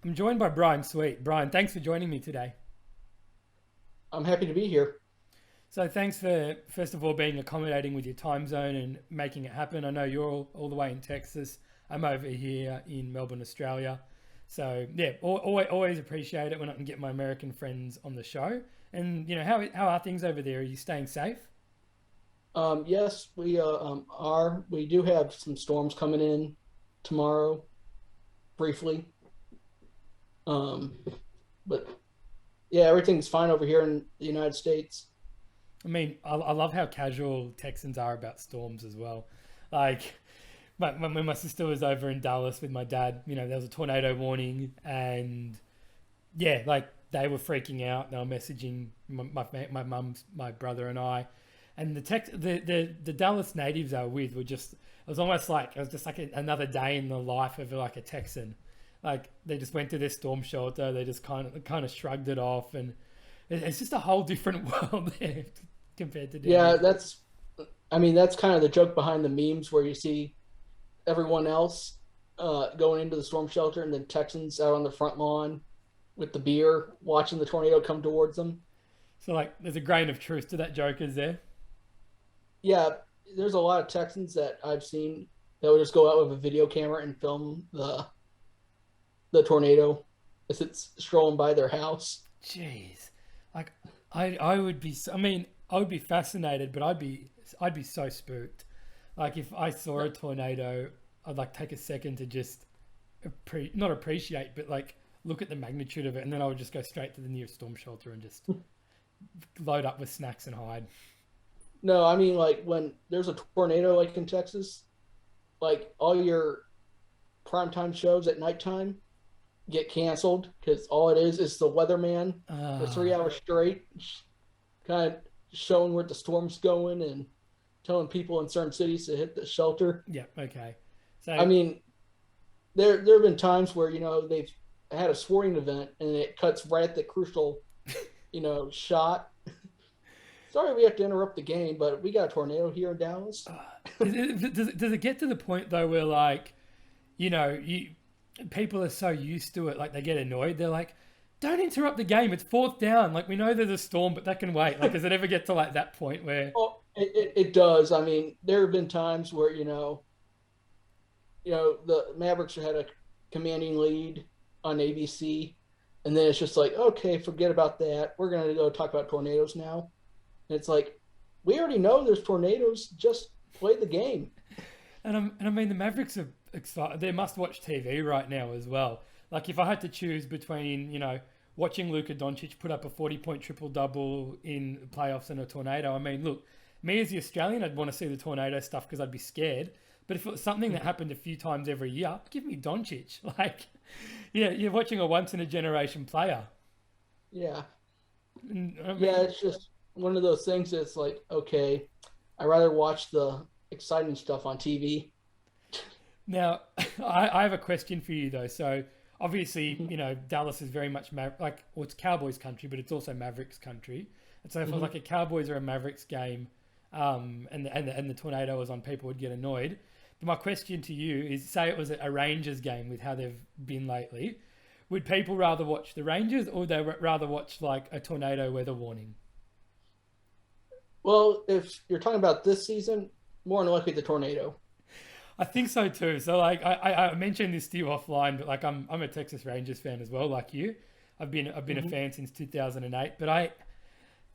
I'm joined by Brian Sweet. Brian, thanks for joining me today. I'm happy to be here. So thanks for, first of all, being accommodating with your time zone and making it happen. I know you're all the way in Texas. I'm over here in Melbourne, Australia. So yeah, always appreciate it when I can get my American friends on the show. And how are things over there? Are you staying safe? Yes, we are. We do have some storms coming in tomorrow, briefly. Um, but yeah, everything's fine over here in the United States. I mean, I love how casual Texans are about storms as well. Like, when my sister was over in Dallas with my dad, there was a tornado warning, and yeah, like they were freaking out. They were messaging my mum's, my brother, and I, and the Dallas natives I were with were just. It was almost like it was just like another day in the life of like a Texan. Like they just went to their storm shelter. They just kind of shrugged it off, and it's just a whole different world there compared to down Yeah, here. that's kind of the joke behind the memes where you see everyone else going into the storm shelter and then Texans out on the front lawn with the beer, watching the tornado come towards them. So like, there's a grain of truth to that joke, is there? Yeah, there's a lot of Texans that I've seen that would just go out with a video camera and film the tornado as it's strolling by their house. Jeez, like I would be. I mean, I would be fascinated, but I'd be so spooked. Like if I saw a tornado, I'd like take a second to just not appreciate, but like look at the magnitude of it, and then I would just go straight to the nearest storm shelter and just load up with snacks and hide. No, I mean like when there's a tornado like in Texas, like all your primetime shows at nighttime get canceled because all it is the weatherman for three Ah, hours straight, kind of showing where the storm's going and telling people in certain cities to hit the shelter. yeah, okay. I So mean, there have been times where they've had a sporting event and it cuts right at the crucial shot. Sorry, we have to interrupt the game, but we got a tornado here in Dallas. does it get to the point though where like you people are so used to it, like they get annoyed. They're like, "Don't interrupt the game. It's fourth down. Like we know there's a storm, but that can wait." Like, does it ever get to like that point where, Oh, it does. I mean, there have been times where the Mavericks had a commanding lead on ABC, and then it's just like, okay, forget about that. We're gonna go talk about tornadoes now. And it's like, we already know there's tornadoes. Just play the game. and I mean the Mavericks are excited. They must watch TV right now as well. Like if I had to choose between watching Luca Doncic put up a 40-point triple double in the playoffs and a tornado. I mean, look, me as the Australian, I'd want to see the tornado stuff because I'd be scared. But if it was something that happened a few times every year, give me Doncic. Like, yeah, you're watching a once in a generation player. Yeah, And, I yeah. mean, It's just one of those things that's like, okay, I rather watch the exciting stuff on TV. now I have a question for you though. So obviously, Dallas is very much well, it's Cowboys country, but it's also Mavericks country. And so if it was like a Cowboys or a Mavericks game, and the tornado was on, people would get annoyed. But my question to you is, say it was a Rangers game with how they've been lately, would people rather watch the Rangers or they rather watch like a tornado weather warning? Well, if you're talking about this season, more than likely the tornado. I think so too. So like I mentioned this to you offline, but like I'm a Texas Rangers fan as well, like you. I've been a Hmm. fan since 2008, but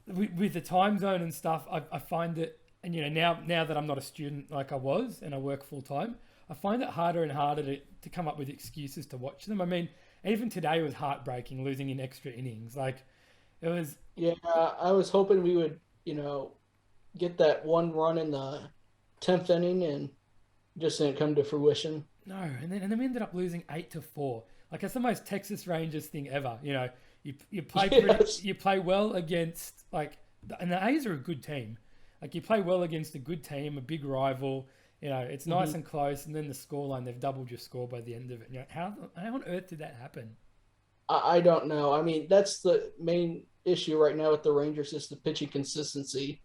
with the time zone and stuff, I find it, and now that I'm not a student like I was and I work full time, I find it harder and harder to come up with excuses to watch them. I mean, even today was heartbreaking, losing in extra innings. Like it was. Yeah, I was hoping we would, get that one run in the 10th inning and just didn't come to fruition. No, and then we ended up losing 8-4. Like it's the most Texas Rangers thing ever. You play Yes. you play well against like, and the A's are a good team. Like you play well against a good team, a big rival. It's nice Hmm. and close, and then the scoreline, they've doubled your score by the end of it. How on earth did that happen? I don't know. I mean, that's the main issue right now with the Rangers is the pitching consistency.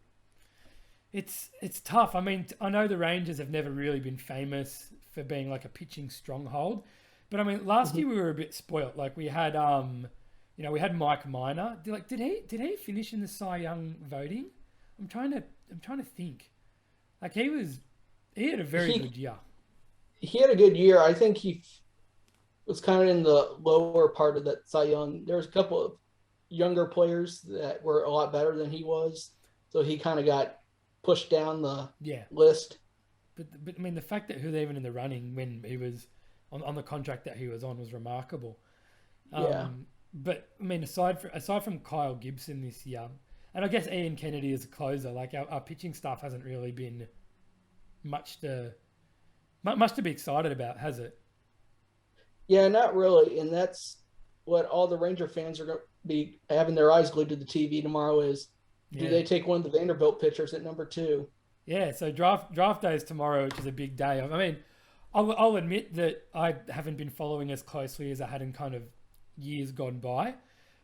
It's tough. I mean, I know the Rangers have never really been famous for being like a pitching stronghold, But I mean, last year we were a bit spoilt. Like we had, we had Mike Minor. Did he finish in the Cy Young voting? I'm trying to think. Like he had a very good year. He had a good year. I think he was kind of in the lower part of that Cy Young. There was a couple of younger players that were a lot better than he was, so he kind of got pushed down the list. But I mean, the fact that he was even in the running when he was on the contract that he was on was remarkable. But I mean, aside from Kyle Gibson this year, and I guess Ian Kennedy as a closer, like our pitching staff hasn't really been much to be excited about, has it? Yeah, not really, and that's what all the Ranger fans are going to be having their eyes glued to the TV tomorrow is, do they take one of the Vanderbilt pitchers at number 2? Yeah, so draft day is tomorrow, which is a big day. I mean, I'll admit that I haven't been following as closely as I had in kind of years gone by,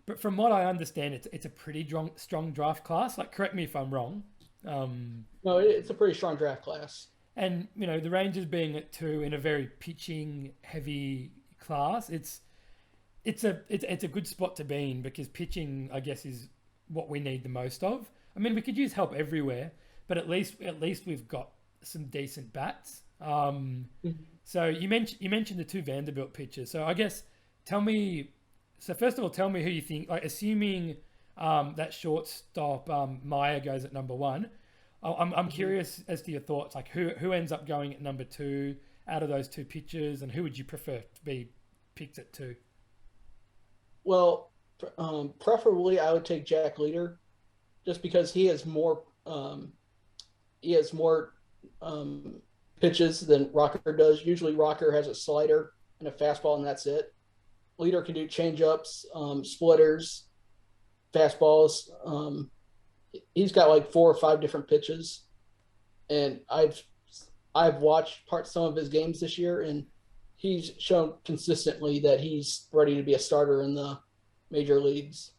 but from what I understand, it's a pretty strong draft class. Like, correct me if I'm wrong. No, it's a pretty strong draft class. And the Rangers being at 2 in a very pitching heavy class, it's a good spot to be in, because pitching, I guess, is what we need the most of. I mean, we could use help everywhere, but at least we've got some decent bats. So you mentioned the 2 Vanderbilt pitchers. So I guess first of all, tell me who you think. Like, assuming that shortstop Meyer goes at number 1, I'm curious as to your thoughts. Like, who ends up going at number 2 out of those 2 pitchers, and who would you prefer to be picked at 2? Well, preferably I would take Jack Leader, just because he has more pitches than Rocker does. Usually Rocker has a slider and a fastball, and that's it. Leader can do changeups, splitters, fastballs. He's got like 4 or 5 different pitches, and I've watched some of his games this year, and he's shown consistently that he's ready to be a starter in the major leagues.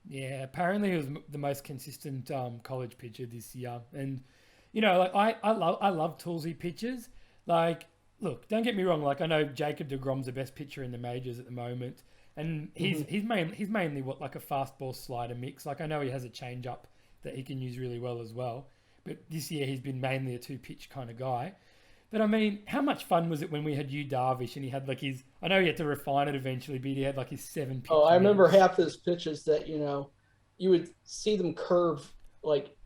Yeah, apparently he was the most consistent college pitcher this year, and like I love toolsy pitchers. Like, look, don't get me wrong. Like, I know Jacob deGrom's the best pitcher in the majors at the moment, and he's mainly what, like a fastball slider mix. Like, I know he has a changeup that he can use really well as well, but this year he's been mainly a 2-pitch kind of guy. But I mean, how much fun was it when we had Yu Darvish and he had like I know he had to refine it eventually, but he had like his 7 pitches. Oh, I remember half his pitches that, you would see them curve like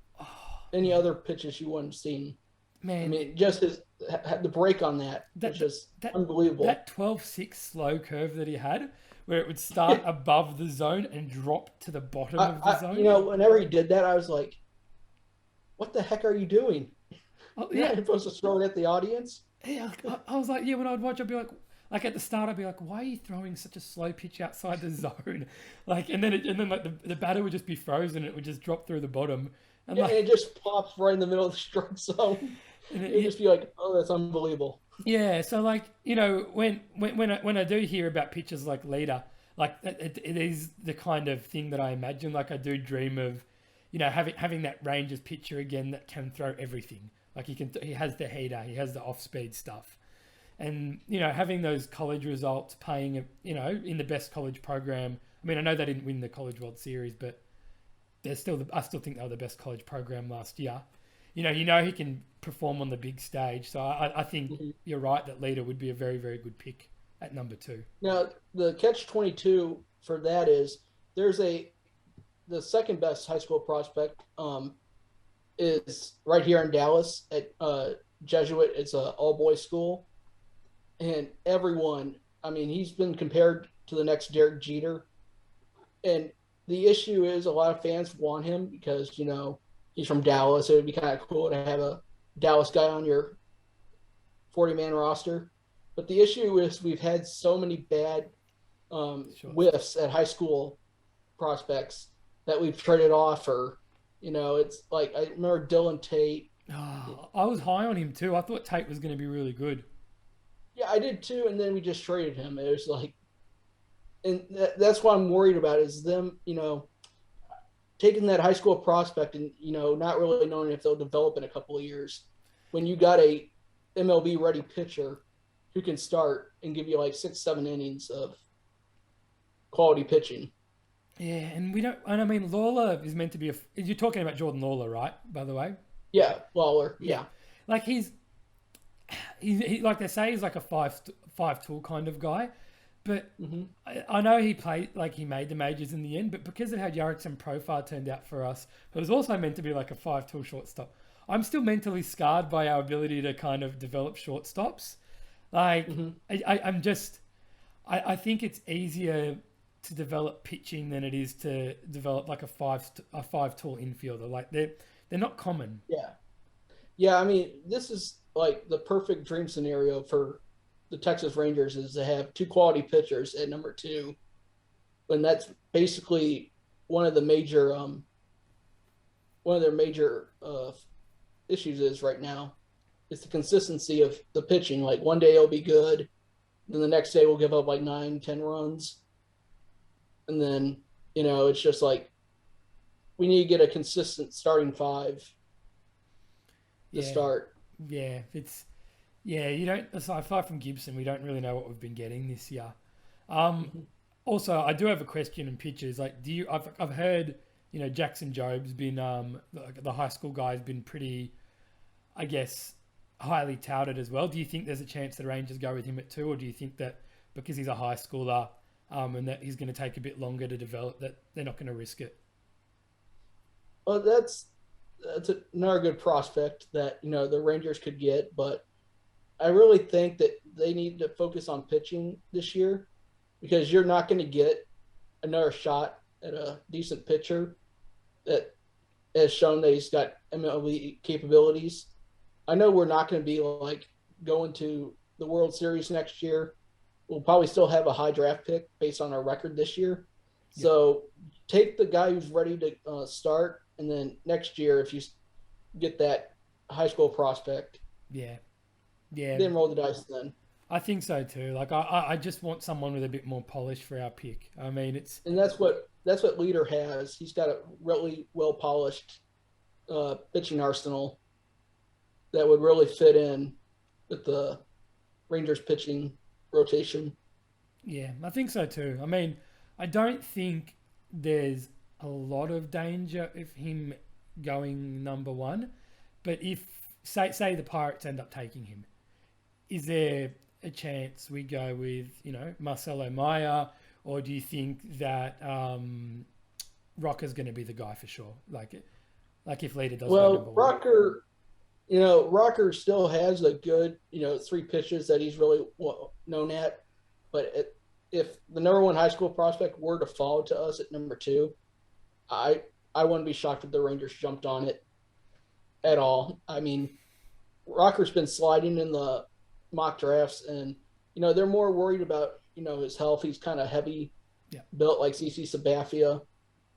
any other pitches you wouldn't have seen. Man, I mean, just the break on that was just unbelievable. That 12-6 slow curve that he had, where it would start above the zone and drop to the bottom of the zone. Whenever he did that, I was like, what the heck are you doing? Oh, You're not supposed to throw it at the audience? Yeah, I was like, when I'd watch, I'd be like at the start, I'd be like, why are you throwing such a slow pitch outside the zone? Like, and then like the batter would just be frozen, and it would just drop through the bottom. And and it just pops right in the middle of the strike zone. It'd just be like, oh, that's unbelievable. Yeah, so like, when I do hear about pitchers like Leader, like it is the kind of thing that I imagine. Like, I do dream of, having that Rangers pitcher again that can throw everything. Like, he has the heater, he has the off-speed stuff. And, having those college results paying, in the best college program. I mean, I know they didn't win the College World Series, but I still think they were the best college program last year. He can perform on the big stage. So I think you're right that Leader would be a very, very good pick at number 2. Now, the catch-22 for that is the second best high school prospect is right here in Dallas at Jesuit. It's an all-boys school. And everyone, I mean, he's been compared to the next Derek Jeter. And the issue is a lot of fans want him because, he's from Dallas. It would be kind of cool to have a Dallas guy on your 40-man roster. But the issue is we've had so many bad whiffs at high school prospects that we've traded off for, it's like, I remember Dylan Tate. Oh, I was high on him too. I thought Tate was going to be really good. Yeah, I did too. And then we just traded him. It was like, and that's what I'm worried about is them, taking that high school prospect and, not really knowing if they'll develop in a couple of years when you got a MLB ready pitcher who can start and give you like 6, 7 innings of quality pitching. Yeah, and we don't. And I mean, Lawler is meant to be a. You're talking about Jordan Lawler, right? By the way. Yeah, Lawler. Yeah, Yeah. like like they say he's like a five tool kind of guy, but Hmm. I know he played like he made the majors in the end, but because of how Jurickson Profar turned out for us, it was also meant to be like a 5 tool shortstop. I'm still mentally scarred by our ability to kind of develop shortstops. Like Hmm. I'm just I think it's easier to develop pitching than it is to develop like a 5 tool infielder. Like they're not common. Yeah. Yeah. I mean, this is like the perfect dream scenario for the Texas Rangers is to have two quality pitchers at number two. And that's basically one of the major, one of their major issues is right now. It's the consistency of the pitching. Like one day it'll be good, then the next day we'll give up like 9, 10 runs, and then it's just like we need to get a consistent starting five to Yeah, start. yeah. Yeah. You don't aside from Gibson, we don't really know what we've been getting this year. Um, Mhm. Also, I do have a question in pitches. Like, I've heard Jackson Job's been the high school guy's been pretty, I guess, highly touted as well. Do you think there's a chance the Rangers go with him at 2, or do you think that because he's a high schooler and that he's going to take a bit longer to develop, that they're not going to risk it? Well, that's another good prospect that the Rangers could get, but I really think that they need to focus on pitching this year because you're not going to get another shot at a decent pitcher that has shown that he's got MLB capabilities. I know we're not going to be like going to the World Series next year. We'll probably still have a high draft pick based on our record this year. Yeah, So take the guy who's ready to start, and then next year, if you get that high school prospect, yeah, yeah. then roll the dice then. I think so too. Like I just want someone with a bit more polish for our pick. I mean, it's And that's what Leader has. He's got a really well polished pitching arsenal that would really fit in with the Rangers pitching rotation. yeah, I think so too. I mean, I don't think there's a lot of danger of him going number 1, but if say the Pirates end up taking him, is there a chance we go with Marcelo Meyer, or do you think that Rocker's going to be the guy for sure? Like if Leader does go Well, number 1. Rocker still has a good, 3 pitches that he's really known at. But if the number 1 high school prospect were to fall to us at number 2, I wouldn't be shocked if the Rangers jumped on it at all. I mean, Rocker's been sliding in the mock drafts, and they're more worried about his health. He's kind of heavy Yeah, built like CC Sabathia,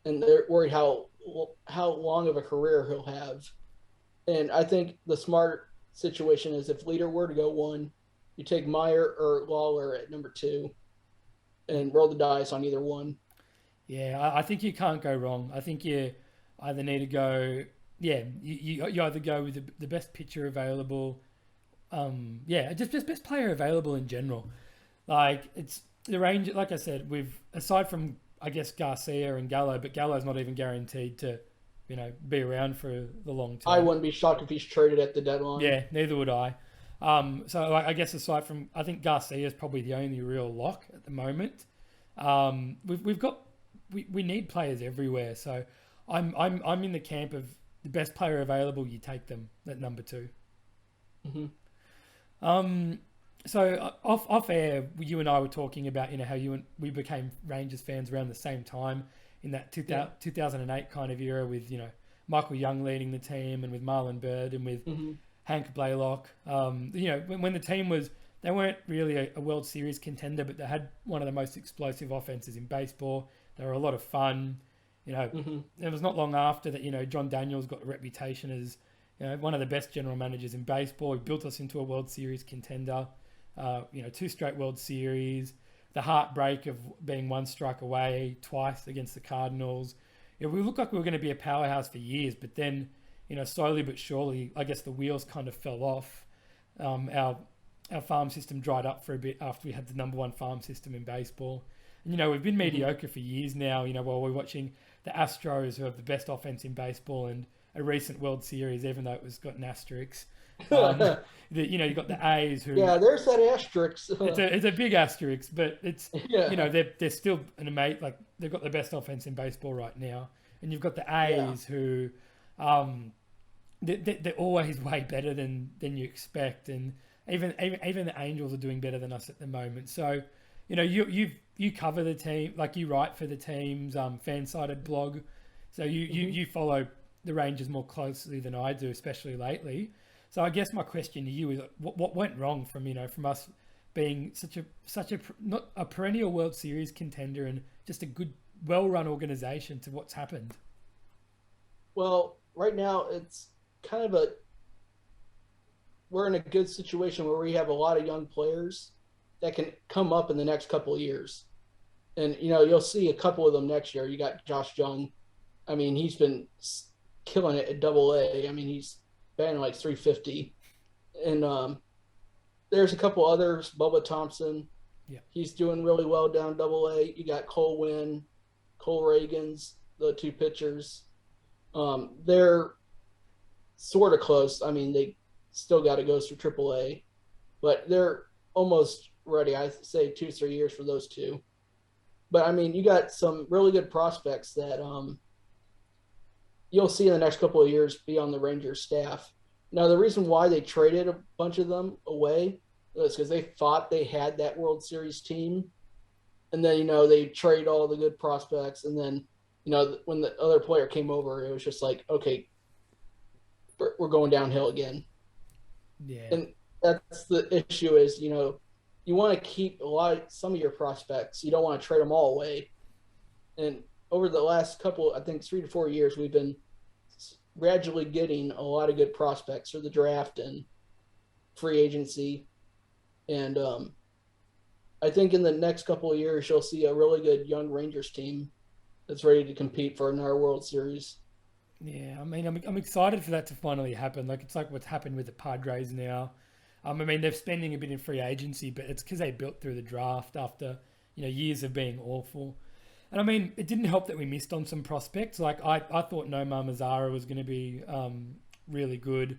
and they're worried how long of a career he'll have. And I think the smart situation is if Leader were to go 1, you take Meyer or Lawler at number 2 and roll the dice on either one. yeah. I think you can't go wrong. I think you either need to go. Yeah, you either go with the best pitcher available. Yeah, just best player available in general. Like it's the range. Like I said, we've aside from I guess Garcia and Gallo, but Gallo's not even guaranteed to, be around for the long I term. wouldn't be shocked if he's traded at the deadline. Yeah, neither would I. So like I guess aside from I think Garcia is probably the only real lock at the moment. We've got we need players everywhere. So I'm in the camp of the best player available. You take them at number 2. Hmm. So off air, you and I were talking about how we became Rangers fans around the same time in that 2008 kind of era with Michael Young leading the team and with Marlon Bird and with Hmm. Hank Blaylock. When the team was they weren't really a World Series contender, but they had one of the most explosive offenses in baseball. They were a lot of fun. Hmm. It was not long after that. John Daniels got a reputation as one of the best general managers in baseball. He built us into a World Series contender. 2 straight World Series. The heartbreak of being 1 strike away twice against the Cardinals. We looked like we were going to be a powerhouse for years, but then, slowly but surely, I guess the wheels kind of fell off. our farm system dried up for a bit after we had the number one farm system in baseball. And, we've been mediocre for years now, while we're watching the Astros, who have the best offense in baseball, and a recent World Series, even though it was got an asterisk. You got the A's who... Yeah, there's that asterisk. It's a big asterisk, but it's, Yeah. They're still an amazing, like, they've got the best offense in baseball right now. And you've got the A's who, they're always way better than you expect. And even the Angels are doing better than us at the moment. So, you cover the team, like you write for the team's fan-sided blog. So you follow the Rangers more closely than I do, especially lately. So I guess my question to you is, what went wrong from us being such a not a perennial World Series contender and just a good, well-run organization to what's happened? Well, right now it's kind of we're in a good situation where we have a lot of young players that can come up in the next couple of years. And, you'll see a couple of them next year. You got Josh Jung. I mean, he's been killing it at Double-A. I mean, he's batting like 350. And there's a couple others. Bubba Thompson. Yeah. He's doing really well down Double-A. You got Cole Winn, Cole Reagans, the two pitchers. They're sort of close. I mean, they still got to go through Triple-A. But they're almost ready. I say 2-3 years for those two. But, I mean, you got some really good prospects that you'll see in the next couple of years be on the Rangers staff. Now, the reason why they traded a bunch of them away was because they thought they had that World Series team. And then, they trade all the good prospects. And then, when the other player came over, it was just like, okay, we're going downhill again. Yeah. And that's the issue is, you want to keep some of your prospects. You don't want to trade them all away. And over the last couple, I think 3 to 4 years, we've been gradually getting a lot of good prospects through the draft and free agency. And I think in the next couple of years, you'll see a really good young Rangers team that's ready to compete for another World Series. Yeah, I mean, I'm excited for that to finally happen. Like, it's like what's happened with the Padres now. I mean, they're spending a bit in free agency, but it's because they built through the draft after, years of being awful. And I mean, it didn't help that we missed on some prospects. Like, I thought Nomar Mazara was going to be really good,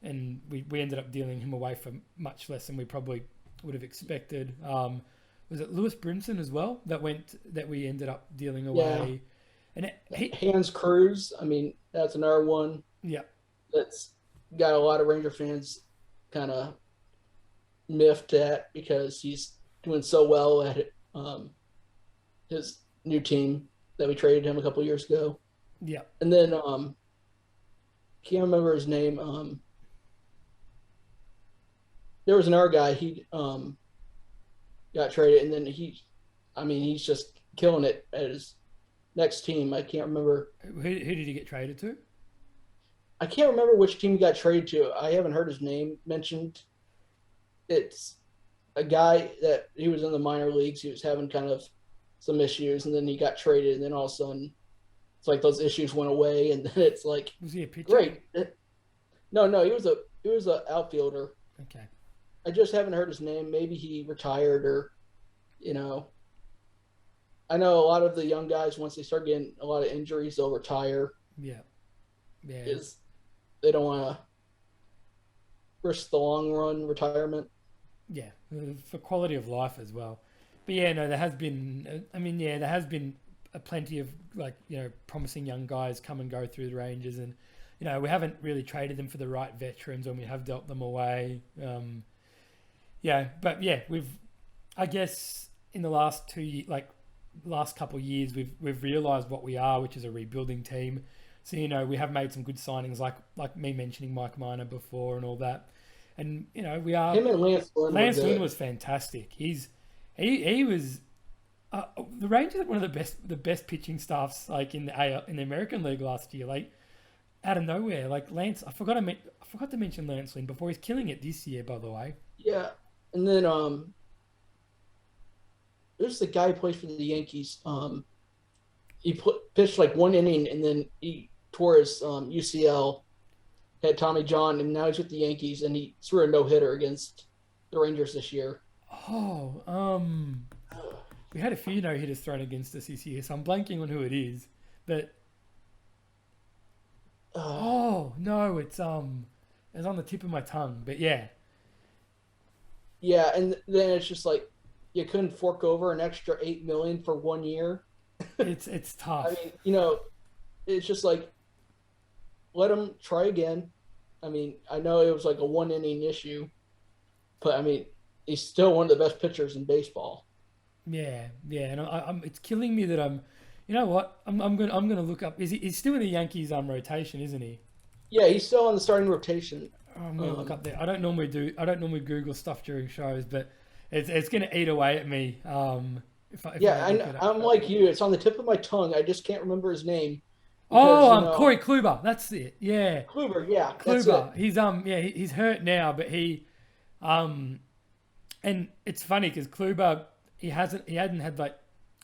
and we ended up dealing him away for much less than we probably would have expected. Was it Lewis Brinson as well that we ended up dealing away? Yeah. And Hans Cruz, I mean, that's another one. Yeah, that's got a lot of Ranger fans kind of miffed at because he's doing so well at his new team that we traded him a couple years ago. Yeah. And then can't remember his name. There was another guy, he got traded, and then he's just killing it at his next team. I can't remember. Who did he get traded to? I can't remember which team he got traded to. I haven't heard his name mentioned. It's a guy that he was in the minor leagues. He was having kind of some issues, and then he got traded, and then all of a sudden it's like those issues went away, and then it's like, was he a pitcher? Great. No, he was a outfielder. Okay. I just haven't heard his name. Maybe he retired or, I know a lot of the young guys, once they start getting a lot of injuries, they'll retire. Yeah. Yeah. Because they don't want to risk the long run retirement. Yeah. For quality of life as well. But yeah, no, there has been plenty of promising young guys come and go through the Rangers, and we haven't really traded them for the right veterans when we have dealt them away. I guess in the last couple of years we've realised what we are, which is a rebuilding team. So we have made some good signings, like me mentioning Mike Minor before and all that, and we are. Him and Lance Lynn was fantastic. He was the Rangers had one of the best pitching staffs in the American League last year. Like out of nowhere, like Lance. I forgot to mention Lance Lynn before. He's killing it this year, by the way. Yeah, and then there's the guy who plays for the Yankees. He pitched like one inning, and then he tore his UCL, had Tommy John, and now he's with the Yankees, and he threw a no-hitter against the Rangers this year. Oh, we had a few no hitters thrown against us this year, so I'm blanking on who it is. But Uh, oh no, it's on the tip of my tongue. But yeah, yeah, and then it's just like you couldn't fork over an extra 8 million for 1 year. it's I tough. mean, it's just like let him try again. I mean, I know it was like a 1 inning issue, but I mean, he's still one of the best pitchers in baseball. Yeah, yeah, and I'm it's killing me that I'm. You know what? I'm gonna look up. He's still in the Yankees rotation, isn't he? Yeah, he's still on the starting rotation. Oh, I'm gonna look Um, up there. I don't normally Google stuff during shows, but it's gonna eat away at me. If I yeah, don't look it up. I'm like you. It's on the tip of my tongue. I just can't remember his name because Oh, Corey Kluber. That's it. Yeah, Kluber. Yeah, that's it. Kluber. He's hurt now, but um and it's funny because Kluber he hadn't had like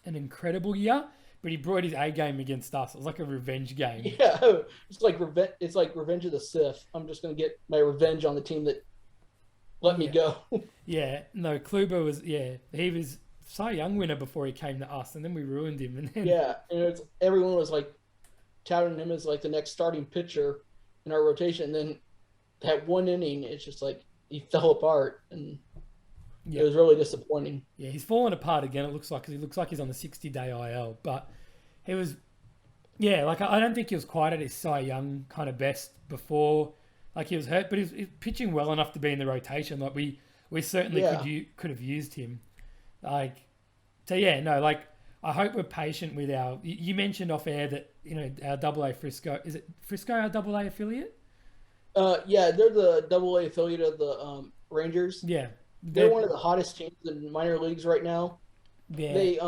an incredible year, but he brought his A game against us. It was like a revenge game. Yeah, it's like revenge. It's like Revenge of the Sith. I'm just gonna get my revenge on the team that let me Yeah, go. yeah. No, Kluber was he was Cy Young winner before he came to us, and then we ruined him, and then Yeah, and it's everyone was like touting him as like the next starting pitcher in our rotation. And then that 1 inning, it's just like he fell apart, and it yeah, was really disappointing. yeah, he's fallen apart again. It looks like 'cause he looks like he's on the 60-day IL, but he was like I don't think he was quite at his Cy Young kind of best before. Like he was hurt, but he's pitching well enough to be in the rotation. Like we certainly Yeah, could have used him. Like so, yeah, no, like I hope we're patient with our. You mentioned off air that our Double A Frisco, is it Frisco our Double A affiliate? yeah, they're the Double A affiliate of the Rangers. Yeah, They're they're one of the hottest teams in minor leagues right now. yeah. They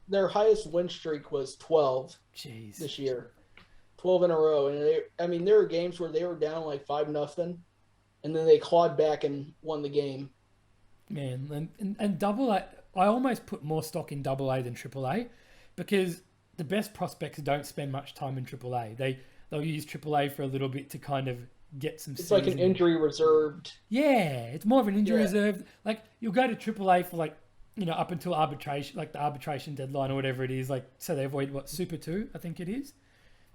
their highest win streak was 12 Jeez, this year, 12 in a row. And I mean, there were games where they were down like 5-0, and then they clawed back and won the game. man, and Double A. I almost put more stock in Double A than Triple A because the best prospects don't spend much time in Triple A. They'll use Triple A for a little bit to kind of get some It's like an seasoning. injury reserved. Yeah, it's more of an injury Yeah. reserve. Like you'll go to Triple A for like up until arbitration, like the arbitration deadline or whatever it is. Like so they avoid what Super Two, I think it is.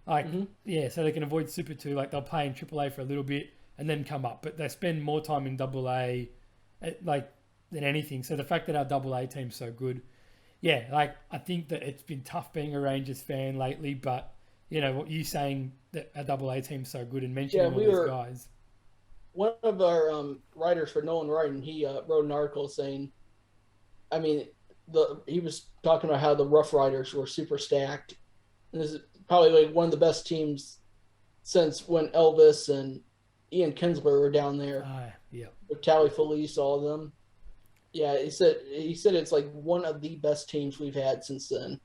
Like Hmm. yeah, so they can avoid Super Two. Like they'll play in Triple A for a little bit and then come up, but they spend more time in Double A, like than anything. So the fact that our Double A team's so good, yeah, like I think that it's been tough being a Rangers fan lately. But what you saying that our Double A team's so good and Yeah, mentioning all we these were guys. one of our writers for Nolan Writin. He wrote an article saying, I mean, he was talking about how the Rough Riders were super stacked, and this is probably like one of the best teams since when Elvis and Ian Kinsler were down there Yeah. with Tally Felice, all of them. Yeah, he said it's like one of the best teams we've had since then.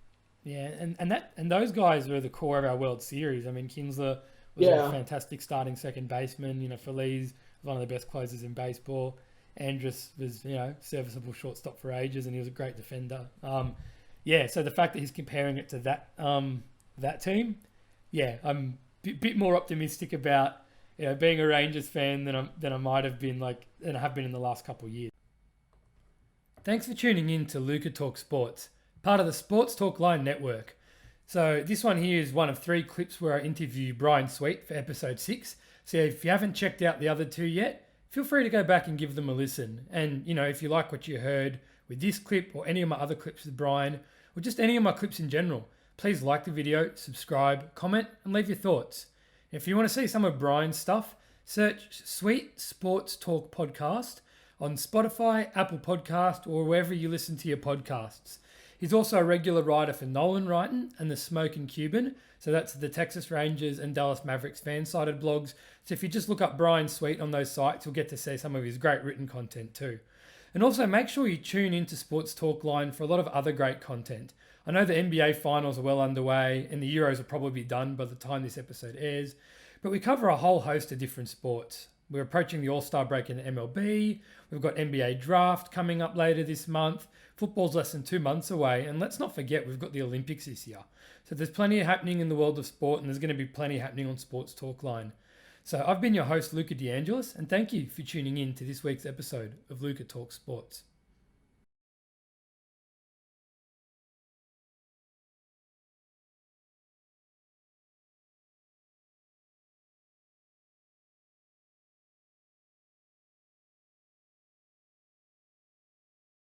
Yeah, and those guys were the core of our World Series. I mean, Kinsler was a Yeah, fantastic starting second baseman. Feliz was one of the best closers in baseball. Andrus was serviceable shortstop for ages, and he was a great defender. Yeah, so the fact that he's comparing it to that team, yeah, I'm a bit more optimistic about being a Rangers fan than I might have been than I have been in the last couple of years. Thanks for tuning in to Luca Talks Sports, part of the Sports Talk Line network. So this one here is one of 3 clips where I interview Brian Sweet for episode 6. So if you haven't checked out the other 2 yet, feel free to go back and give them a listen. And if you like what you heard with this clip or any of my other clips with Brian, or just any of my clips in general, please like the video, subscribe, comment, and leave your thoughts. If you want to see some of Brian's stuff, search Sweet Sports Talk Podcast on Spotify, Apple Podcast, or wherever you listen to your podcasts. He's also a regular writer for Nolan, Writin and the Smoke and Cuban. So that's the Texas Rangers and Dallas Mavericks fan-sided blogs. So if you just look up Brian Sweet on those sites, you'll get to see some of his great written content too. And also make sure you tune into Sports Talk Line for a lot of other great content. I know the NBA finals are well underway and the Euros will probably be done by the time this episode airs, but we cover a whole host of different sports. We're approaching the All-Star break in the MLB. We've got NBA draft coming up later this month. Football's less than 2 months away. And let's not forget, we've got the Olympics this year. So there's plenty happening in the world of sport, and there's going to be plenty happening on Sports Talk Line. So I've been your host, Luca DeAngelis, and thank you for tuning in to this week's episode of Luca Talks Sports.